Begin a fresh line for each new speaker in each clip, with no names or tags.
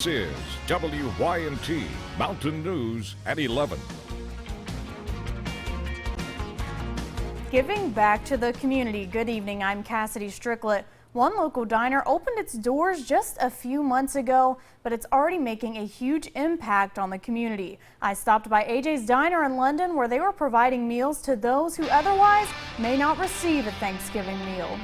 This is WYMT Mountain News at 11.
Giving back to the community. Good evening, I'm Cassidy Stricklet. One local diner opened its doors just a few months ago, but it's already making a huge impact on the community. I stopped by AJ's Diner in London, where they were providing meals to those who otherwise may not receive a Thanksgiving meal.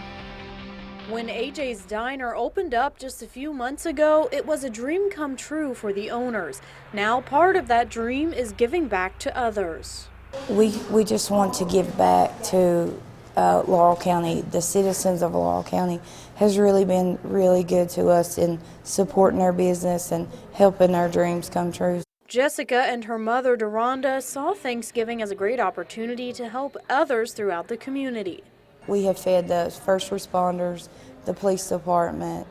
When AJ's Diner opened up just a few months ago, it was a dream come true for the owners. Now part of that dream is giving back to others.
We just want to give back to Laurel County. The citizens of Laurel County has really been really good to us in supporting our business and helping our dreams come true.
Jessica and her mother, Deronda, saw Thanksgiving as a great opportunity to help others throughout the community.
We have fed the first responders, the police department,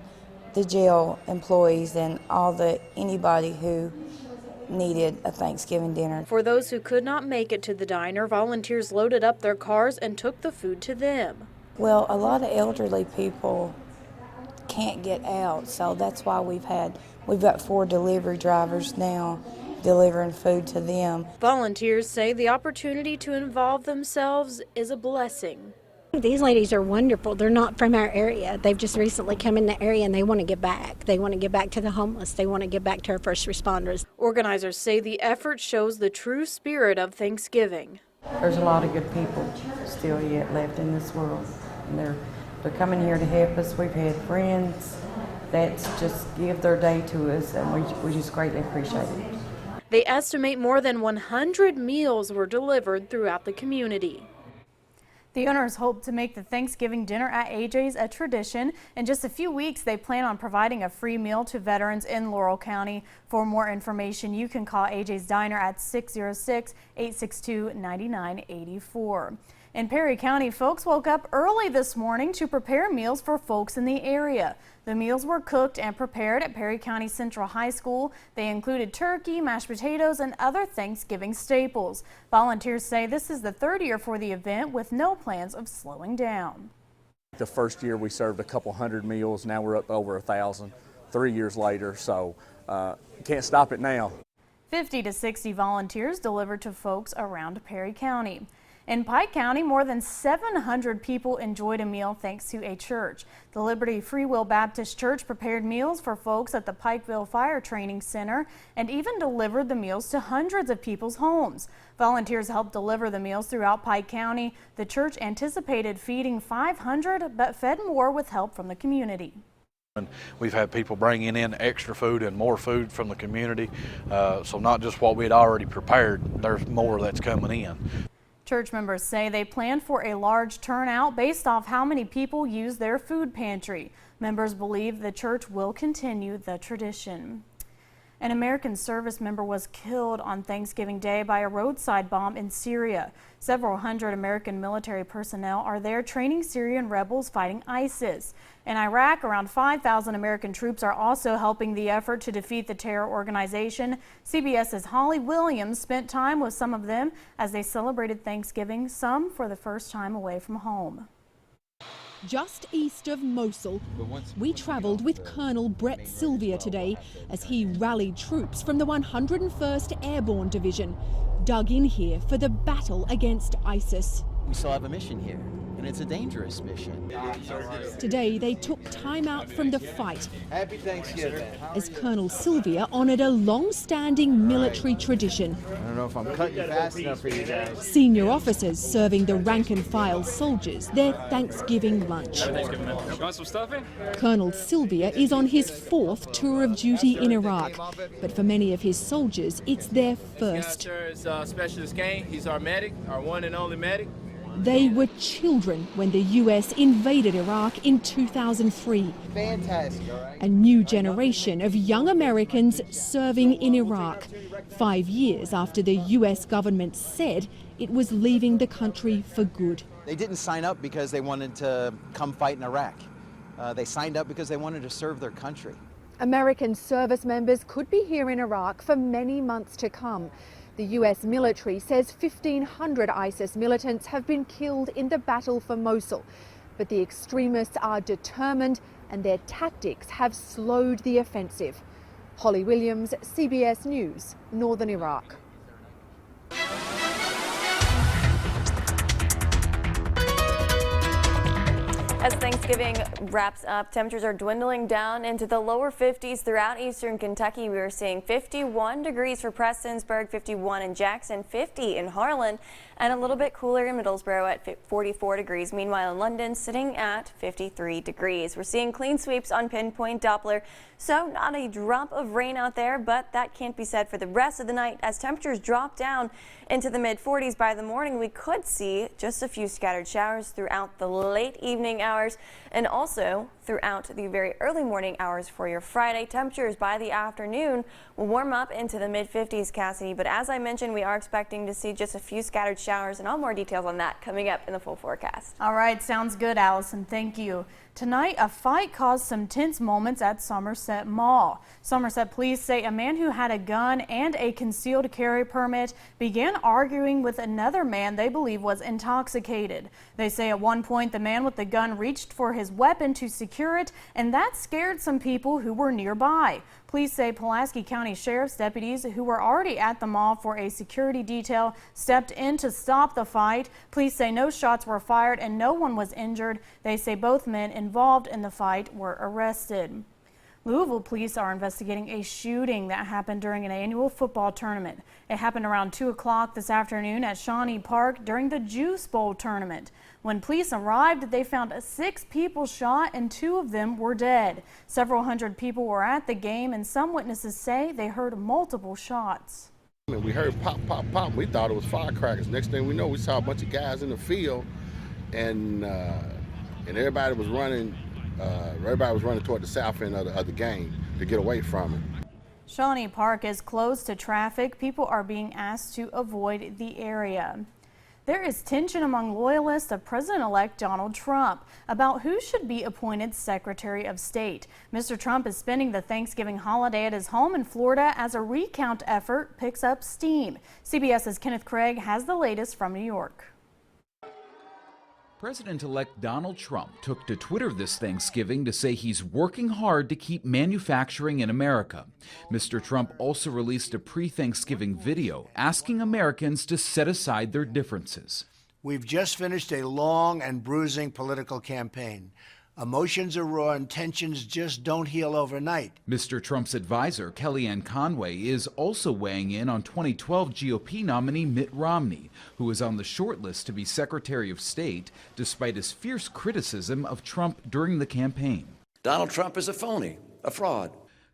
the jail employees, and anybody who needed a Thanksgiving dinner.
For those who could not make it to the diner, volunteers loaded up their cars and took the food to them.
Well, a lot of elderly people can't get out, so that's why we've got 4 delivery drivers now delivering food to them.
Volunteers say the opportunity to involve themselves is a blessing.
These ladies are wonderful. They're not from our area. They've just recently come in the area and they want to give back. They want to give back to the homeless. They want to give back to our first responders.
Organizers say the effort shows the true spirit of Thanksgiving.
There's a lot of good people still yet left in this world. And they're coming here to help us. We've had friends that just give their day to us, and we just greatly appreciate it.
They estimate more than 100 meals were delivered throughout the community. The owners hope to make the Thanksgiving dinner at AJ's a tradition. In just a few weeks, they plan on providing a free meal to veterans in Laurel County. For more information, you can call AJ's Diner at 606-862-9984. In Perry County, folks woke up early this morning to prepare meals for folks in the area. The meals were cooked and prepared at Perry County Central High School. They included turkey, mashed potatoes, and other Thanksgiving staples. Volunteers say this is the 3rd year for the event with no plans of slowing down.
The first year we served a couple hundred meals. Now we're up over 1,000 3 years later, so can't stop it now. 50
to 60 volunteers delivered to folks around Perry County. In Pike County, more than 700 people enjoyed a meal thanks to a church. The Liberty Free Will Baptist Church prepared meals for folks at the Pikeville Fire Training Center and even delivered the meals to hundreds of people's homes. Volunteers helped deliver the meals throughout Pike County. The church anticipated feeding 500 but fed more with help from the community.
We've had people bringing in extra food and more food from the community, so not just what we had already prepared, there's more that's coming in.
Church members say they planned for a large turnout based off how many people use their food pantry. Members believe the church will continue the tradition. An American service member was killed on Thanksgiving Day by a roadside bomb in Syria. Several hundred American military personnel are there training Syrian rebels fighting ISIS. In Iraq, around 5,000 American troops are also helping the effort to defeat the terror organization. CBS's Holly Williams spent time with some of them as they celebrated Thanksgiving, some for the first time away from home.
Just east of Mosul, we travelled with Colonel Brett Sylvia today as he rallied troops from the 101st Airborne Division, dug in here for the battle against ISIS.
We still have a mission here, and it's a dangerous mission.
Today they took time out from the fight.
Happy Thanksgiving.
As Colonel Sylvia honoured a long-standing military tradition.
I don't know if I'm cutting fast enough for you guys.
Senior officers serving the rank-and-file soldiers their Thanksgiving lunch.
You want some stuffing?
Colonel Sylvia is on his 4th tour of duty in Iraq, but for many of his soldiers, it's their first.
This is Specialist Kane. He's our medic, our one and only medic.
They were children when the U.S. invaded Iraq in 2003.
Fantastic, all right.
A new generation of young Americans serving in Iraq, 5 years after the U.S. government said it was leaving the country for good.
They didn't sign up because they wanted to come fight in Iraq. They signed up because they wanted to serve their country.
American service members could be here in Iraq for many months to come. The U.S. military says 1,500 ISIS militants have been killed in the battle for Mosul. But the extremists are determined and their tactics have slowed the offensive. Holly Williams, CBS News, Northern Iraq.
As Thanksgiving wraps up, temperatures are dwindling down into the lower 50s throughout eastern Kentucky. We are seeing 51 degrees for Prestonsburg, 51 in Jackson, 50 in Harlan, and a little bit cooler in Middlesboro at 44 degrees. Meanwhile, in London, sitting at 53 degrees. We're seeing clean sweeps on Pinpoint Doppler, so not a drop of rain out there, but that can't be said for the rest of the night. As temperatures drop down into the mid-40s by the morning, we could see just a few scattered showers throughout the late evening hours and also throughout the very early morning hours for your Friday. Temperatures by the afternoon will warm up into the mid-50s, Cassidy, but as I mentioned, we are expecting to see just a few scattered showers, and all more details on that coming up in the full forecast.
All right, sounds good, Allison. Thank you. Tonight, a fight caused some tense moments at Somerset Mall. Somerset police say a man who had a gun and a concealed carry permit began arguing with another man they believe was intoxicated. They say at one point the man with the gun reached for his weapon to secure it, and that scared some people who were nearby. Police say Pulaski County Sheriff's deputies who were already at the mall for a security detail stepped in to stop the fight. Police say no shots were fired and no one was injured. They say both men involved in the fight were arrested. Louisville police are investigating a shooting that happened during an annual football tournament. It happened around 2 o'clock this afternoon at Shawnee Park during the Juice Bowl tournament. When police arrived, they found 6 people shot and 2 of them were dead. Several hundred people were at the game, and some witnesses say they heard multiple shots.
We heard pop, pop, pop. We thought it was firecrackers. Next thing we know, we saw a bunch of guys in the field, and everybody was running. Everybody was running toward the south end of the game to get away from it.
Shawnee Park is closed to traffic. People are being asked to avoid the area. There is tension among loyalists of President-elect Donald Trump about who should be appointed Secretary of State. Mr. Trump is spending the Thanksgiving holiday at his home in Florida as a recount effort picks up steam. CBS's Kenneth Craig has the latest from New York.
President-elect Donald Trump took to Twitter this Thanksgiving to say he's working hard to keep manufacturing in America. Mr. Trump also released a pre-Thanksgiving video asking Americans to set aside their differences.
We've just finished a long and bruising political campaign. Emotions are raw and tensions just don't heal overnight.
Mr. Trump's advisor, Kellyanne Conway, is also weighing in on 2012 GOP nominee Mitt Romney, who is on the short list to be Secretary of State, despite his fierce criticism of Trump during the campaign.
Donald Trump is a phony, a fraud.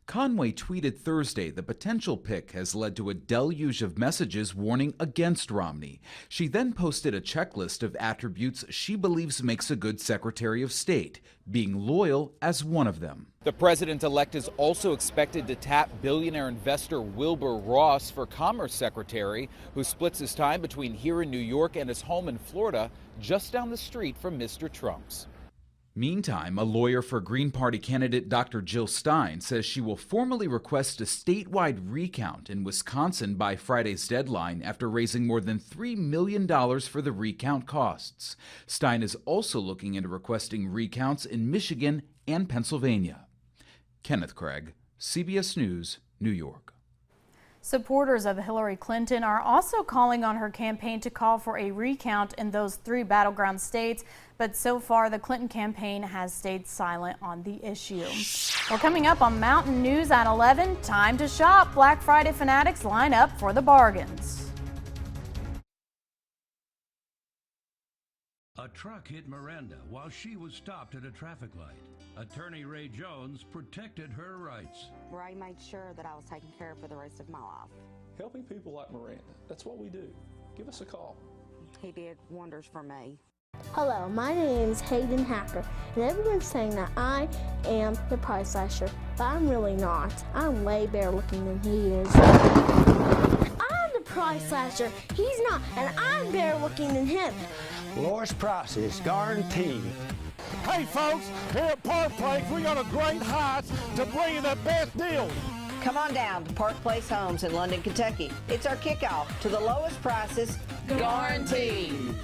Conway tweeted Thursday the potential pick has led to a deluge of messages warning against Romney. She then posted a checklist of attributes she believes makes a good Secretary of State, being loyal as one of them.
The president-elect is also expected to tap billionaire investor Wilbur Ross for Commerce Secretary, who splits his time between here in New York and his home in Florida, just down the street from Mr. Trump's.
Meantime, a lawyer for Green Party candidate Dr. Jill Stein says she will formally request a statewide recount in Wisconsin by Friday's deadline after raising more than $3 million for the recount costs. Stein is also looking into requesting recounts in Michigan and Pennsylvania. Kenneth Craig, CBS News, New York.
Supporters of Hillary Clinton are also calling on her campaign to call for a recount in those 3 battleground states, but so far the Clinton campaign has stayed silent on the issue. Well, coming up on Mountain News at 11, time to shop. Black Friday fanatics line up for the bargains.
A truck hit Miranda while she was stopped at a traffic light. Attorney Ray Jones protected her rights.
Where I made sure that I was taken care of for the rest of my life.
Helping people like Miranda, that's what we do. Give us a call.
He did wonders for me.
Hello, my name is Hayden Hacker, and everyone's saying that I am the price slasher, but I'm really not. I'm way better looking than he is. I'm the price slasher, he's not, and I'm better looking than him.
Lowest prices, guaranteed.
Hey folks, here at Park Place, we got a great heist to bring you the best deals.
Come on down to Park Place Homes in London, Kentucky. It's our kickoff to the lowest prices, guaranteed.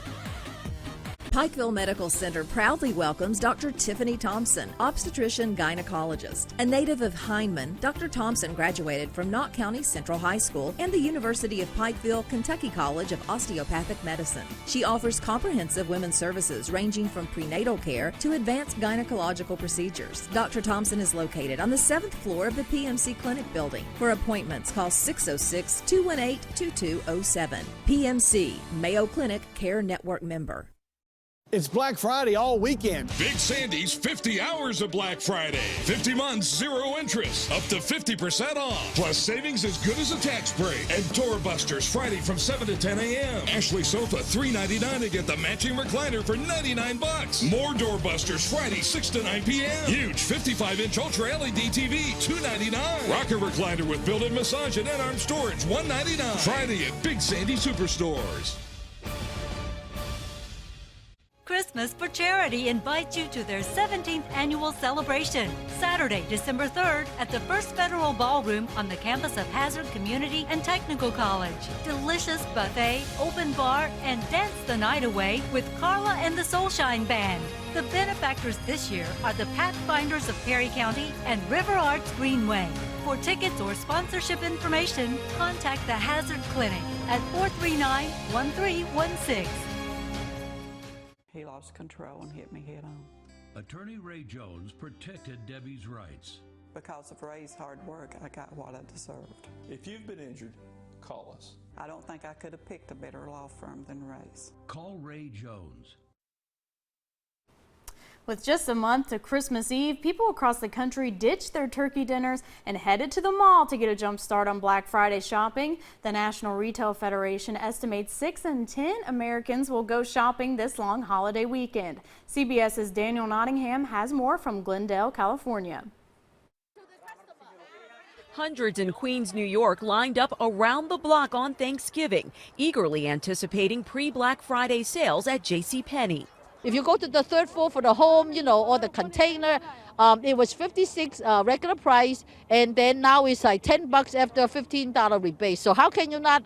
Pikeville Medical Center proudly welcomes Dr. Tiffany Thompson, obstetrician gynecologist. A native of Hindman, Dr. Thompson graduated from Knott County Central High School and the University of Pikeville, Kentucky College of Osteopathic Medicine. She offers comprehensive women's services ranging from prenatal care to advanced gynecological procedures. Dr. Thompson is located on the 7th floor of the PMC Clinic building. For appointments, call 606-218-2207. PMC, Mayo Clinic Care Network member.
It's Black Friday all weekend.
Big Sandy's 50 hours of Black Friday. 50 months, 0 interest, up to 50% off. Plus savings as good as a tax break. And Doorbusters Friday from 7 to 10 a.m. Ashley Sofa $3.99 to get the matching recliner for $99. More Doorbusters Friday 6 to 9 p.m. Huge 55-inch Ultra LED TV $2.99. Rocker recliner with built-in massage and in-arm storage $1.99. Friday at Big Sandy Superstores.
Christmas for Charity invites you to their 17th annual celebration, Saturday, December 3rd at the First Federal Ballroom on the campus of Hazard Community and Technical College. Delicious buffet, open bar, and dance the night away with Carla and the Soulshine Band. The benefactors this year are the Pathfinders of Perry County and River Arts Greenway. For tickets or sponsorship information, contact the Hazard Clinic at 439-1316.
He lost control and hit me head on.
Attorney Ray Jones protected Debbie's rights.
Because of Ray's hard work, I got what I deserved.
If you've been injured, call us.
I don't think I could have picked a better law firm than Ray's.
Call Ray Jones.
With just a month to Christmas Eve, people across the country ditched their turkey dinners and headed to the mall to get a jump start on Black Friday shopping. The National Retail Federation estimates 6 in 10 Americans will go shopping this long holiday weekend. CBS's Daniel Nottingham has more from Glendale, California.
Hundreds in Queens, New York lined up around the block on Thanksgiving, eagerly anticipating pre-Black Friday sales at JCPenney.
If you go to the third floor for the home, or the container, it was $56 regular price, and then now it's like $10 after a $15 rebate. So how can you not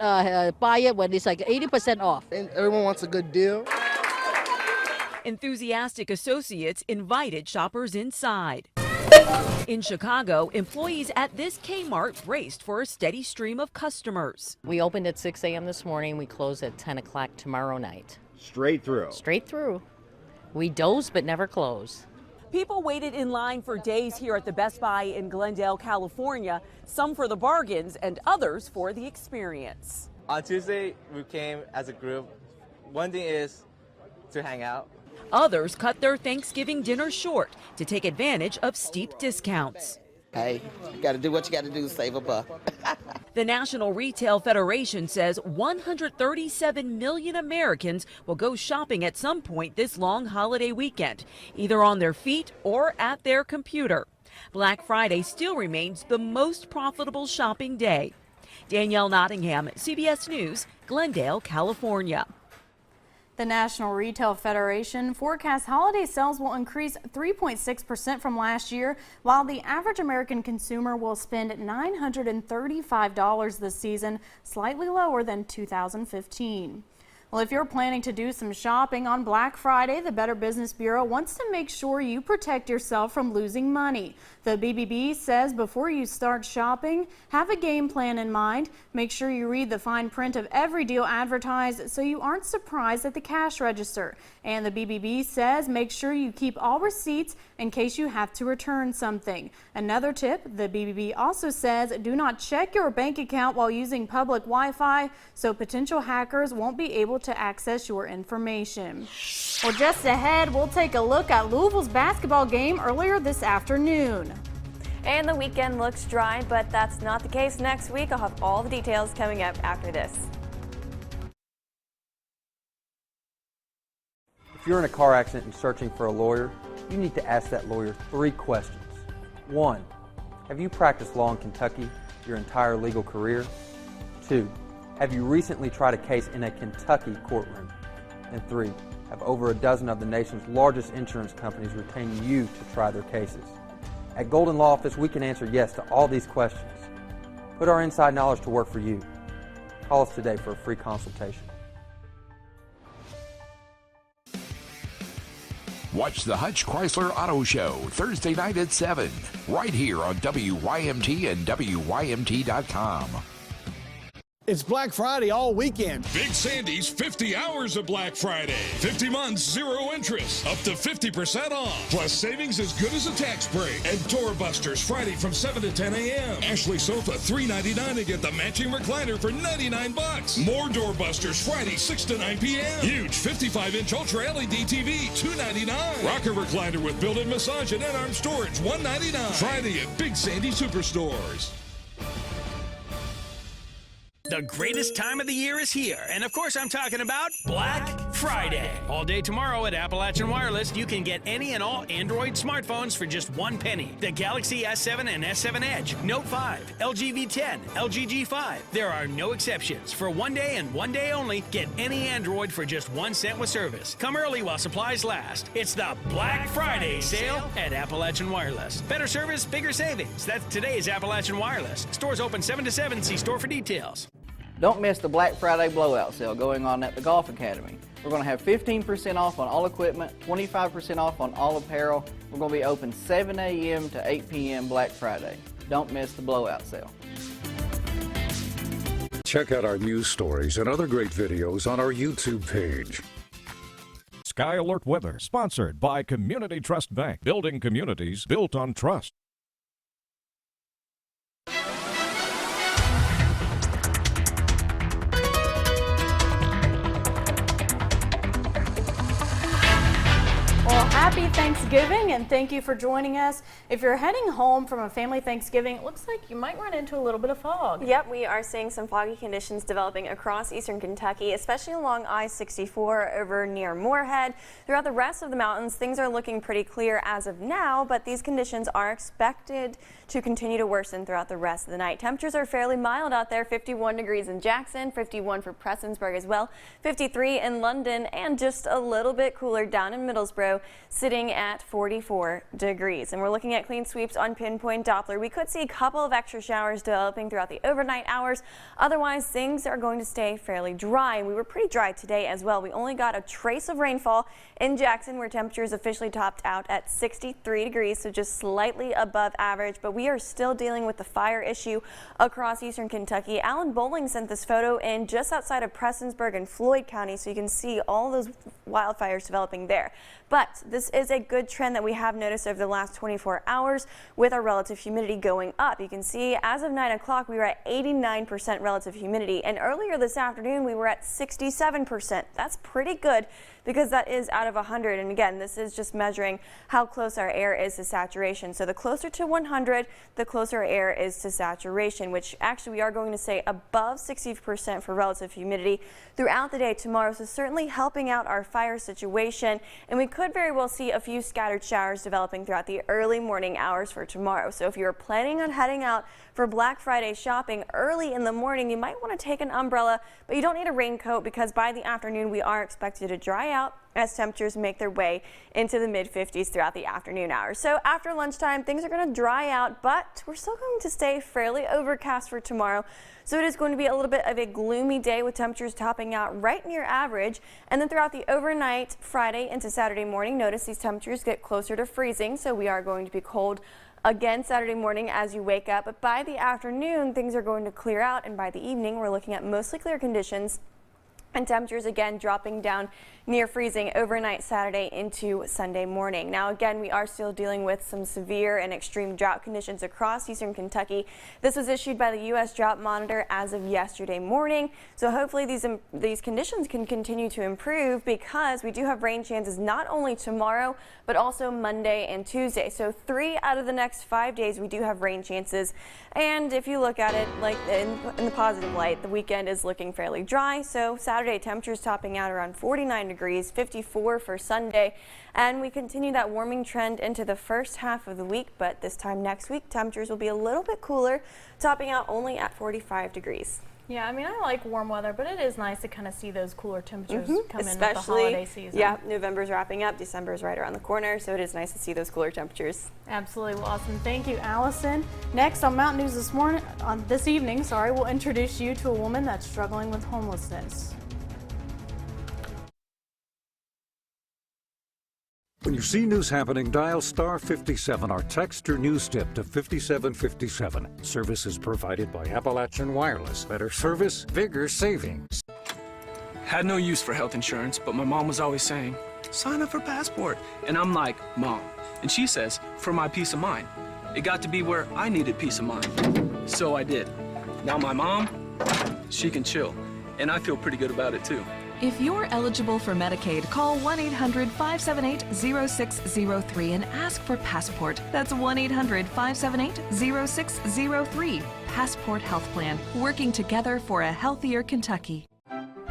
buy it when it's like 80% off?
And everyone wants a good deal.
Enthusiastic associates invited shoppers inside. In Chicago, employees at this Kmart braced for a steady stream of customers.
We opened at 6 a.m. this morning. We close at 10 o'clock tomorrow night.
Straight through.
Straight through. We doze but never close.
People waited in line for days here at the Best Buy in Glendale, California, some for the bargains and others for the experience.
On Tuesday, we came as a group. One thing is to hang out.
Others cut their Thanksgiving dinner short to take advantage of steep discounts.
Hey, you got to do what you got to do to save a buck.
The National Retail Federation says 137 million Americans will go shopping at some point this long holiday weekend, either on their feet or at their computer. Black Friday still remains the most profitable shopping day. Danielle Nottingham, CBS News, Glendale, California.
The National Retail Federation forecasts holiday sales will increase 3.6% from last year, while the average American consumer will spend $935 this season, slightly lower than 2015. Well, if you're planning to do some shopping on Black Friday, the Better Business Bureau wants to make sure you protect yourself from losing money. The BBB says before you start shopping, have a game plan in mind. Make sure you read the fine print of every deal advertised so you aren't surprised at the cash register. And the BBB says make sure you keep all receipts in case you have to return something. Another tip, the BBB also says do not check your bank account while using public Wi-Fi so potential hackers won't be able to access your information. Well, just ahead, we'll take a look at Louisville's basketball game earlier this afternoon.
And the weekend looks dry, but that's not the case next week. I'll have all the details coming up after this.
If you're in a car accident and searching for a lawyer, you need to ask that lawyer 3 questions. 1, have you practiced law in Kentucky your entire legal career? 2, have you recently tried a case in a Kentucky courtroom? And 3, have over a dozen of the nation's largest insurance companies retained you to try their cases? At Golden Law Office, we can answer yes to all these questions. Put our inside knowledge to work for you. Call us today for a free consultation.
Watch the Hutch Chrysler Auto Show Thursday night at 7, right here on WYMT and WYMT.com.
It's Black Friday all weekend.
Big Sandy's 50 hours of Black Friday. 50 months, zero interest, up to 50% off. Plus savings as good as a tax break. And Doorbusters Friday from 7 to 10 a.m. Ashley Sofa $3.99 to get the matching recliner for $99. More Doorbusters Friday 6 to 9 p.m. Huge 55-inch Ultra LED TV $2.99. Rocker recliner with built-in massage and in-arm storage $1.99. Friday at Big Sandy Superstores.
The greatest time of the year is here, and of course I'm talking about Black Friday. All day tomorrow at Appalachian Wireless, you can get any and all Android smartphones for just $1. The Galaxy S7 and S7 Edge, Note 5, LG V10, LG G5. There are no exceptions. For one day and one day only, get any Android for just 1 cent with service. Come early while supplies last. It's the Black Friday sale at Appalachian Wireless. Better service, bigger savings. That's today's Appalachian Wireless. Stores open 7 to 7. See store for details.
Don't miss the Black Friday blowout sale going on at the Golf Academy. We're going to have 15% off on all equipment, 25% off on all apparel. We're going to be open 7 a.m. to 8 p.m. Black Friday. Don't miss the blowout sale.
Check out our news stories and other great videos on our YouTube page.
Sky Alert Weather, sponsored by Community Trust Bank, building communities built on trust.
Well, happy Thanksgiving, and thank you for joining us. If you're heading home from a family Thanksgiving, it looks like you might run into a little bit of fog.
Yep, we are seeing some foggy conditions developing across eastern Kentucky, especially along I-64 over near Moorhead. Throughout the rest of the mountains, things are looking pretty clear as of now, but these conditions are expected to continue to worsen throughout the rest of the night. Temperatures are fairly mild out there, 51 degrees in Jackson, 51 for Prestonsburg as well, 53 in London, and just a little bit cooler down in Middlesboro, sitting at 44 degrees. And we're looking at clean sweeps on Pinpoint Doppler. We could see a couple of extra showers developing throughout the overnight hours. Otherwise, things are going to stay fairly dry. And we were pretty dry today as well. We only got a trace of rainfall in Jackson, where temperatures officially topped out at 63 degrees, so just slightly above average. But we are still dealing with the fire issue across eastern Kentucky. Alan Bowling sent this photo in just outside of Prestonsburg and Floyd County, so you can see all those wildfires developing there. But this is a good trend that we have noticed over the last 24 hours with our relative humidity going up. You can see as of 9 o'clock, we were at 89% relative humidity, and earlier this afternoon we were at 67%. That's pretty good because that is out of 100. And again, this is just measuring how close our air is to saturation. So the closer to 100, the closer our air is to saturation, which actually we are going to say above 60% for relative humidity throughout the day tomorrow. So certainly helping out our fire situation. And we could very well see a few scattered showers developing throughout the early morning hours for tomorrow. So if you're planning on heading out for Black Friday shopping early in the morning, you might want to take an umbrella, but you don't need a raincoat because by the afternoon we are expected to dry out as temperatures make their way into the mid-50s throughout the afternoon hours. So after lunchtime, things are going to dry out, but we're still going to stay fairly overcast for tomorrow. So it is going to be a little bit of a gloomy day with temperatures topping out right near average. And then throughout the overnight, Friday into Saturday morning, notice these temperatures get closer to freezing. So we are going to be cold again Saturday morning as you wake up. But by the afternoon, things are going to clear out. And by the evening, we're looking at mostly clear conditions and temperatures again dropping down near freezing overnight Saturday into Sunday morning. Now again, we are still dealing with some severe and extreme drought conditions across eastern Kentucky. This was issued by the U.S. Drought Monitor as of yesterday morning. So hopefully these conditions can continue to improve because we do have rain chances not only tomorrow but also Monday and Tuesday. So 3 out of the next 5 days we do have rain chances. And if you look at it like in the positive light, the weekend is looking fairly dry. So Saturday temperatures topping out around 49 degrees, 54 for Sunday, and we continue that warming trend into the first half of the week, but this time next week temperatures will be a little bit cooler, topping out only at 45 degrees.
Yeah, I mean, I like warm weather, but it is nice to kind of see those cooler temperatures come
Especially,
in with the holiday season.
Yeah, November's wrapping up, December's right around the corner, so it is nice to see those cooler temperatures.
Absolutely. Well, awesome. Thank you, Allison. Next on Mountain News this evening, we'll introduce you to a woman that's struggling with homelessness.
When you see news happening, dial star 57 or text your news tip to 5757. Service is provided by Appalachian Wireless. Better service, bigger savings.
Had no use for health insurance, but my mom was always saying, sign up for Passport. And I'm like, Mom. And she says, for my peace of mind. It got to be where I needed peace of mind. So I did. Now my mom, she can chill. And I feel pretty good about it too.
If you're eligible for Medicaid, call 1-800-578-0603 and ask for Passport. That's 1-800-578-0603. Passport Health Plan, working together for a healthier Kentucky.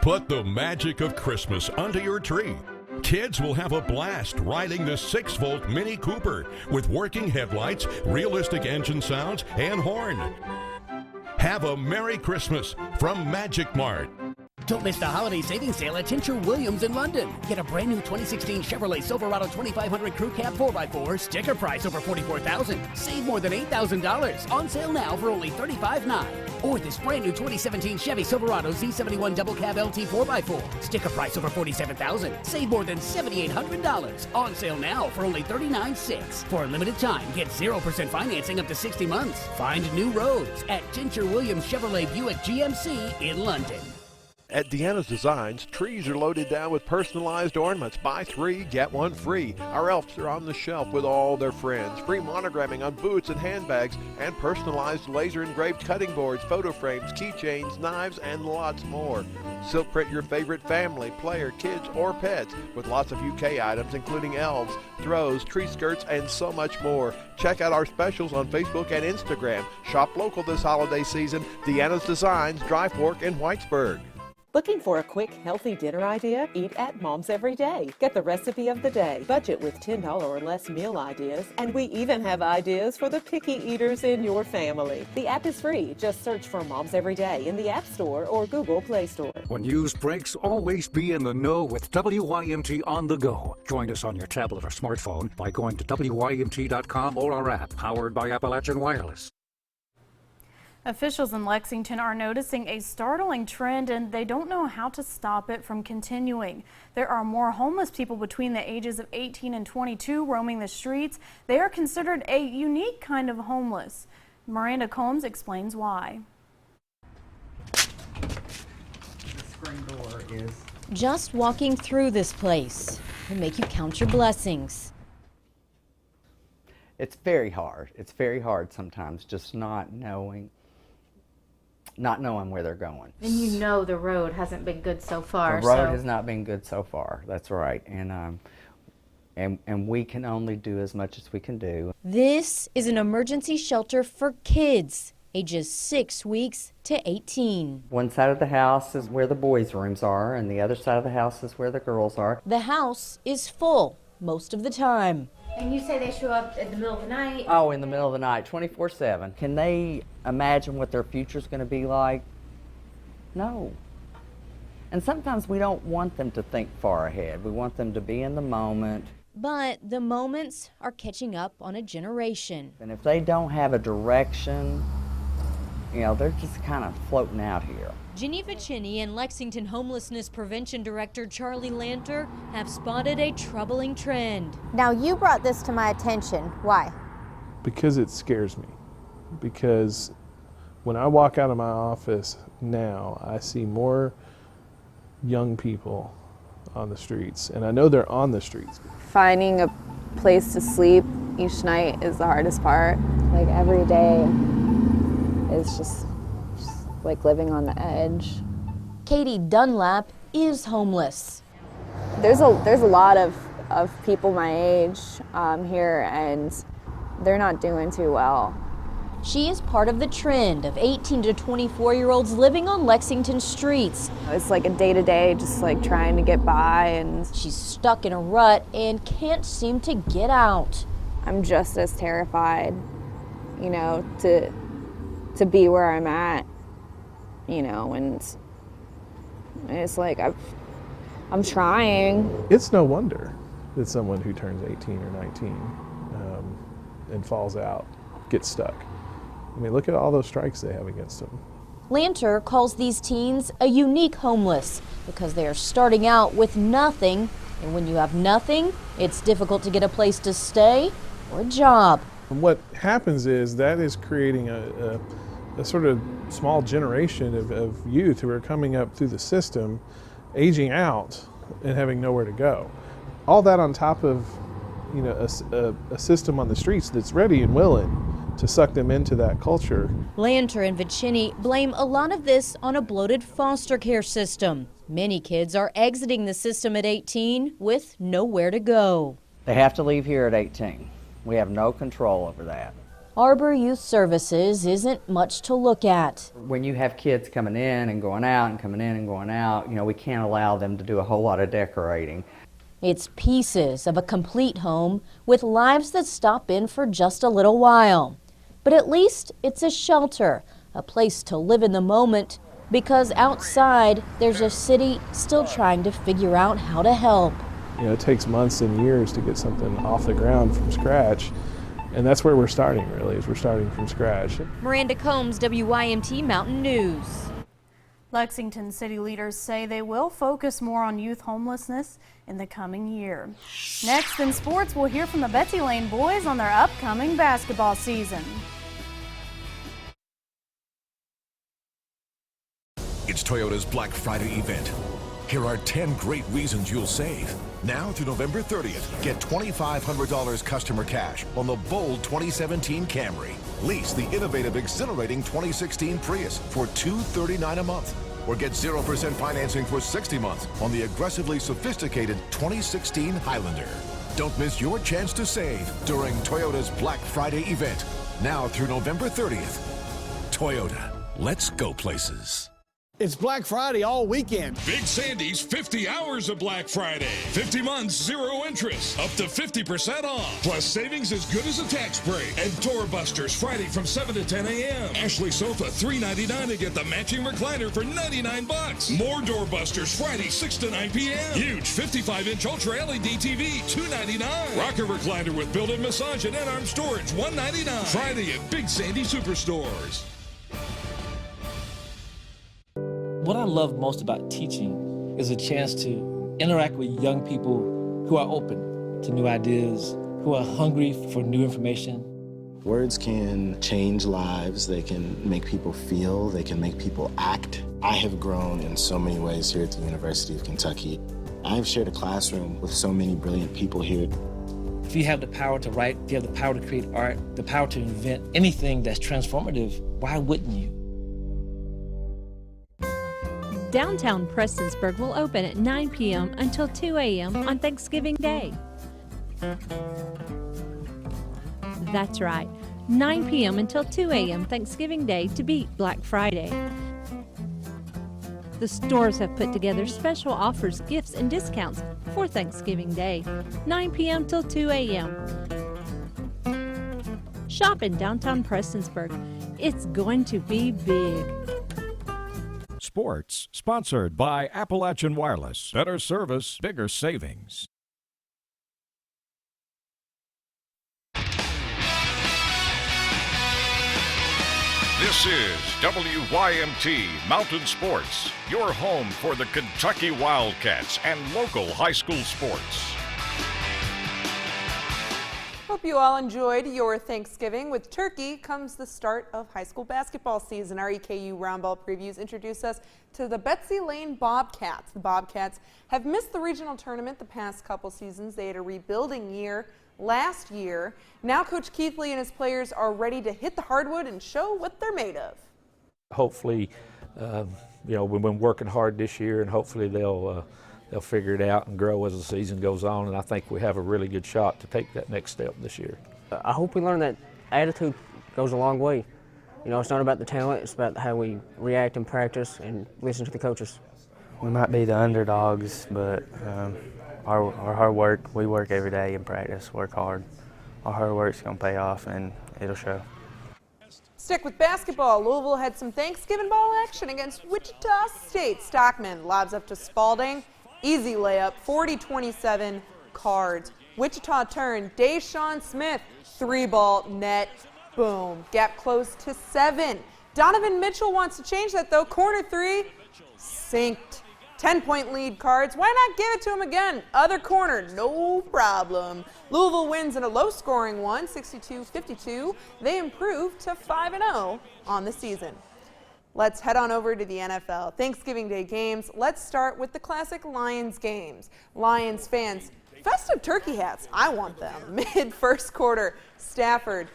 Put the magic of Christmas under your tree. Kids will have a blast riding the 6-volt Mini Cooper with working headlights, realistic engine sounds, and horn. Have a Merry Christmas from Magic Mart.
Don't miss the holiday savings sale at Tincher Williams in London. Get a brand new 2016 Chevrolet Silverado 2500 Crew Cab 4x4, sticker price over $44,000. Save more than $8,000. On sale now for only $35,900. Or this brand new 2017 Chevy Silverado Z71 Double Cab LT 4x4, sticker price over $47,000. Save more than $7,800. On sale now for only $39,600. For a limited time, get 0% financing up to 60 months. Find new roads at Tincher Williams Chevrolet Buick GMC in London.
At Deanna's Designs, trees are loaded down with personalized ornaments. Buy 3, get 1 free. Our elves are on the shelf with all their friends. Free monogramming on boots and handbags, and personalized laser-engraved cutting boards, photo frames, keychains, knives, and lots more. Silk print your favorite family, player, kids, or pets with lots of UK items, including elves, throws, tree skirts, and so much more. Check out our specials on Facebook and Instagram. Shop local this holiday season. Deanna's Designs, Dry Fork, in Whitesburg.
Looking for a quick, healthy dinner idea? Eat at Mom's Every Day. Get the recipe of the day. Budget with $10 or less meal ideas. And we even have ideas for the picky eaters in your family. The app is free. Just search for Mom's Every Day in the App Store or Google Play Store.
When news breaks, always be in the know with WYMT on the go. Join us on your tablet or smartphone by going to WYMT.com or our app, powered by Appalachian Wireless.
Officials in Lexington are noticing a startling trend, and they don't know how to stop it from continuing. There are more homeless people between the ages of 18 and 22 roaming the streets. They are considered a unique kind of homeless. Miranda Combs explains why.
The screen door is...
Just walking through this place will make you count your blessings.
It's very hard. It's very hard sometimes just not knowing where they're going.
And you know the road hasn't been good so far.
The road has not been good so far. That's right. And we can only do as much as we can do.
This is an emergency shelter for kids ages 6 weeks to 18.
One side of the house is where the boys' rooms are, and the other side of the house is where the girls are.
The house is full most of the time.
And you say they show up in the middle of the night?
Oh, in the middle of the night, 24/7. Can they imagine what their future's going to be like? No. And sometimes we don't want them to think far ahead. We want them to be in the moment.
But the moments are catching up on a generation.
And if they don't have a direction, you know, they're just kind of floating out here.
Geneva Chinney and Lexington Homelessness Prevention Director Charlie Lanter have spotted a troubling trend.
Now, you brought this to my attention. Why?
Because it scares me. Because when I walk out of my office now, I see more young people on the streets, and I know they're on the streets.
Finding a place to sleep each night is the hardest part. Like every day is just like living on the edge.
Katie Dunlap is homeless.
There's a lot of people my age here, and they're not doing too well.
She is part of the trend of 18 to 24-year-olds living on Lexington streets.
It's like a day-to-day, just like trying to get by, and
she's stuck in a rut and can't seem to get out.
I'm just as terrified, you know, to be where I'm at, you know, and it's like I'm trying.
It's no wonder that someone who turns 18 or 19 and falls out gets stuck. I mean, look at all those strikes they have against them.
Lanter calls these teens a unique homeless because they are starting out with nothing And when you have nothing, it's difficult to get a place to stay or a job.
And what happens is that is creating a sort of small generation of youth who are coming up through the system, aging out and having nowhere to go. All that on top of, you know, a system on the streets that's ready and willing to suck them into that culture.
Lanter and Vicini blame a lot of this on a bloated foster care system. Many kids are exiting the system at 18 with nowhere to go.
They have to leave here at 18. We have no control over that.
Arbor Youth Services isn't much to look at.
When you have kids coming in and going out and coming in and going out, you know, we can't allow them to do a whole lot of decorating.
It's pieces of a complete home with lives that stop in for just a little while. But at least it's a shelter, a place to live in the moment, because outside there's a city still trying to figure out how to help.
You know, it takes months and years to get something off the ground from scratch. And that's where we're starting, really, is we're starting from scratch.
Miranda Combs, WYMT Mountain News.
Lexington city leaders say they will focus more on youth homelessness in the coming year. Next in sports, we'll hear from the Betsy Lane boys on their upcoming basketball season.
It's Toyota's Black Friday event. Here are 10 great reasons you'll save. Now through November 30th, get $2,500 customer cash on the bold 2017 Camry. Lease the innovative, exhilarating 2016 Prius for $239 a month. Or get 0% financing for 60 months on the aggressively sophisticated 2016 Highlander. Don't miss your chance to save during Toyota's Black Friday event. Now through November 30th. Toyota, let's go places.
It's Black Friday all weekend.
Big Sandy's 50 hours of Black Friday. 50 months, 0 interest, up to 50% off. Plus savings as good as a tax break. And Doorbusters Friday from 7 to 10 a.m. Ashley Sofa $3.99 to get the matching recliner for $99. More Doorbusters Friday 6 to 9 p.m. Huge 55-inch Ultra LED TV $2.99. Rocker recliner with built-in massage and in-arm storage $1.99. Friday at Big Sandy Superstores.
What I love most about teaching is a chance to interact with young people who are open to new ideas, who are hungry for new information.
Words can change lives, they can make people feel, they can make people act. I have grown in so many ways here at the University of Kentucky. I've shared a classroom with so many brilliant people here.
If you have the power to write, if you have the power to create art, the power to invent anything that's transformative, why wouldn't you?
Downtown Prestonsburg will open at 9 p.m. until 2 a.m. on Thanksgiving Day. That's right, 9 p.m. until 2 a.m. Thanksgiving Day to beat Black Friday. The stores have put together special offers, gifts, and discounts for Thanksgiving Day, 9 p.m. till 2 a.m. Shop in downtown Prestonsburg. It's going to be big.
Sports, sponsored by Appalachian Wireless. Better service, bigger savings. This is WYMT Mountain Sports, your home for the Kentucky Wildcats and local high school sports.
Hope you all enjoyed your Thanksgiving. With turkey comes the start of high school basketball season. Our EKU Roundball previews introduce us to the Betsy Lane Bobcats. The Bobcats have missed the regional tournament the past couple seasons. They had a rebuilding year last year. Now Coach Keithley and his players are ready to hit the hardwood and show what they're made of.
Hopefully, we've been working hard this year, and hopefully they'll figure it out and grow as the season goes on, and I think we have a really good shot to take that next step this year.
I hope we learn that attitude goes a long way. You know, it's not about the talent, it's about how we react in practice and listen to the coaches.
We might be the underdogs, but our hard work, we work every day in practice, work hard. Our hard work's going to pay off, and it'll show.
Stick with basketball. Louisville had some Thanksgiving ball action against Wichita State. Stockman lobs up to Spalding. Easy layup, 40-27 Cards. Wichita turn, Deshaun Smith, 3-ball, net, boom. Gap close to 7. Donovan Mitchell wants to change that though. Corner 3, synced. 10-point lead, Cards. Why not give it to them again? Other corner, no problem. Louisville wins in a low-scoring one, 62-52. They improve to 5-0 on the season. Let's head on over to the NFL. Thanksgiving Day games. Let's start with the classic Lions games. Lions fans, festive turkey hats. I want them. Mid-first quarter, Stafford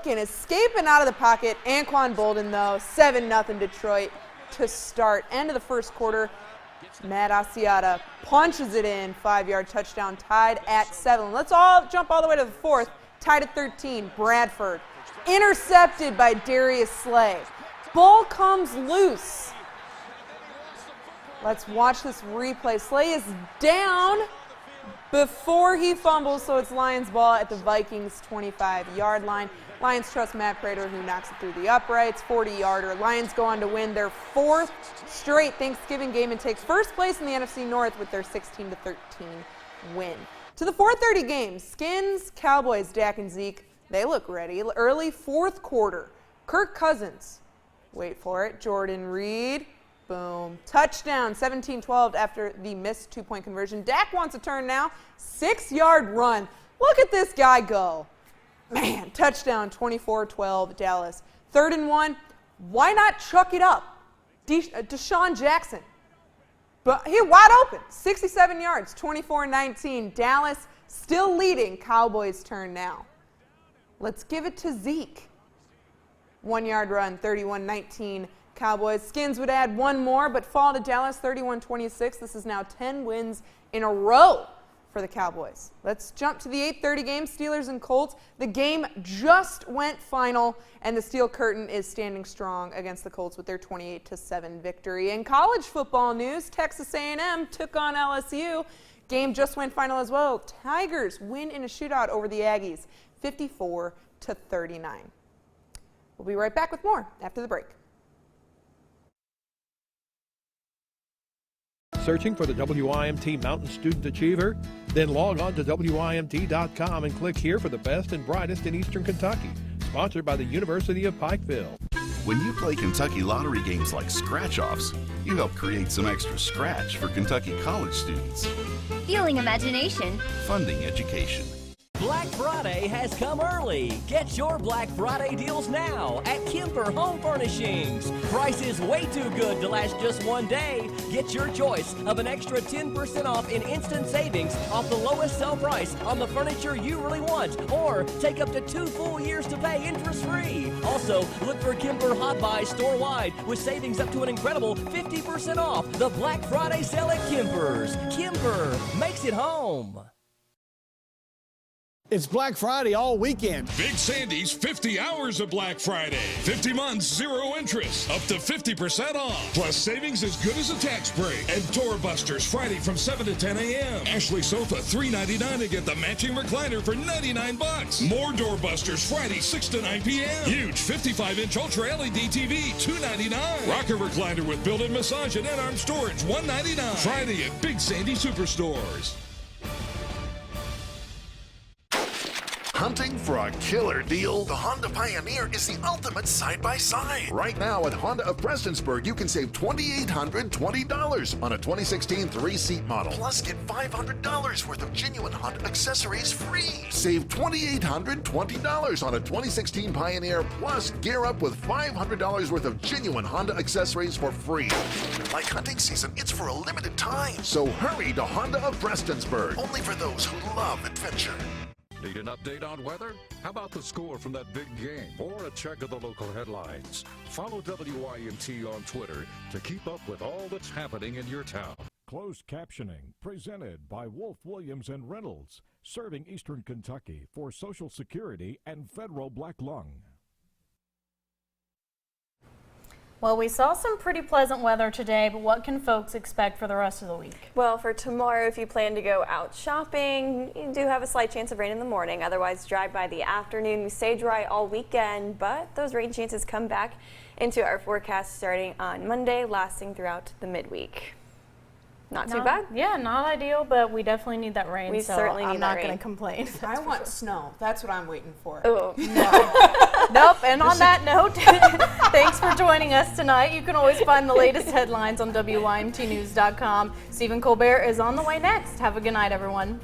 escaping out of the pocket. Anquan Bolden, though, 7-0 Detroit to start. End of the first quarter, Matt Asiata punches it in, 5-yard touchdown, tied at 7. Let's all jump all the way to the fourth, tied at 13. Bradford, intercepted by Darius Slay. Ball comes loose. Let's watch this replay. Slay is down before he fumbles, so it's Lions ball at the Vikings 25-yard line. Lions trust Matt Prater, who knocks it through the uprights, 40-yarder. Lions go on to win their 4th straight Thanksgiving game and take first place in the NFC North with their 16-13 win. To the 4:30 game, Skins, Cowboys, Dak and Zeke, they look ready. Early 4th quarter, Kirk Cousins, wait for it, Jordan Reed, boom, touchdown, 17-12 after the missed 2-point conversion. Dak wants a turn now, 6-yard run. Look at this guy go. Man, touchdown, 24-12 Dallas. 3rd and 1, why not chuck it up? Deshaun Jackson, but he wide open, 67 yards, 24-19. Dallas still leading, Cowboys turn now. Let's give it to Zeke. 1-yard run, 31-19 Cowboys. Skins would add one more, but fall to Dallas, 31-26. This is now 10 wins in a row for the Cowboys. Let's jump to the 8:30 game, Steelers and Colts. The game just went final, and the Steel Curtain is standing strong against the Colts with their 28-7 victory. In college football news, Texas A&M took on LSU. Game just went final as well. Tigers win in a shootout over the Aggies, 54-39. We'll be right back with more after the break.
Searching for the WYMT Mountain Student Achiever? Then log on to WYMT.com and click here for the best and brightest in Eastern Kentucky. Sponsored by the University of Pikeville.
When you play Kentucky lottery games like scratch-offs, you help create some extra scratch for Kentucky college students.
Fueling imagination.
Funding education.
Black Friday has come early. Get your Black Friday deals now at Kemper Home Furnishings. Prices way too good to last just one day. Get your choice of an extra 10% off in instant savings off the lowest sell price on the furniture you really want, or take up to 2 full years to pay interest-free. Also, look for Kemper Hot Buys store-wide with savings up to an incredible 50% off the Black Friday sale at Kemper's. Kemper makes it home.
It's Black Friday all weekend.
Big Sandy's 50 hours of Black Friday. 50 months, 0 interest, up to 50% off. Plus savings as good as a tax break. And Doorbusters Friday from 7 to 10 a.m. Ashley Sofa $3.99 to get the matching recliner for $99. More Doorbusters Friday 6 to 9 p.m. Huge 55-inch Ultra LED TV $2.99. Rocker recliner with built-in massage and in-arm storage $1.99. Friday at Big Sandy Superstores.
Hunting for a killer deal? The Honda Pioneer is the ultimate side-by-side. Right now at Honda of Prestonsburg, you can save $2,820 on a 2016 3-seat model. Plus get $500 worth of genuine Honda accessories free. Save $2,820 on a 2016 Pioneer, plus gear up with $500 worth of genuine Honda accessories for free. Like hunting season, it's for a limited time. So hurry to Honda of Prestonsburg. Only for those who love adventure.
Need an update on weather? How about the score from that big game? Or a check of the local headlines? Follow WYMT on Twitter to keep up with all that's happening in your town.
Closed captioning presented by Wolf Williams and Reynolds, serving Eastern Kentucky for Social Security and Federal Black Lung.
Well, we saw some pretty pleasant weather today, but what can folks expect for the rest of the week?
Well, for tomorrow, if you plan to go out shopping, you do have a slight chance of rain in the morning. Otherwise, dry by the afternoon. We stay dry all weekend, but those rain chances come back into our forecast starting on Monday, lasting throughout the midweek. Not too bad.
Yeah, not ideal, but we definitely need that rain.
We certainly need
I'm
that
not
rain.
going to complain.
I want snow. That's what I'm waiting for.
Oh, no.
Nope, and on that note, thanks for joining us tonight. You can always find the latest headlines on WYMTnews.com. Stephen Colbert is on the way next. Have a good night, everyone.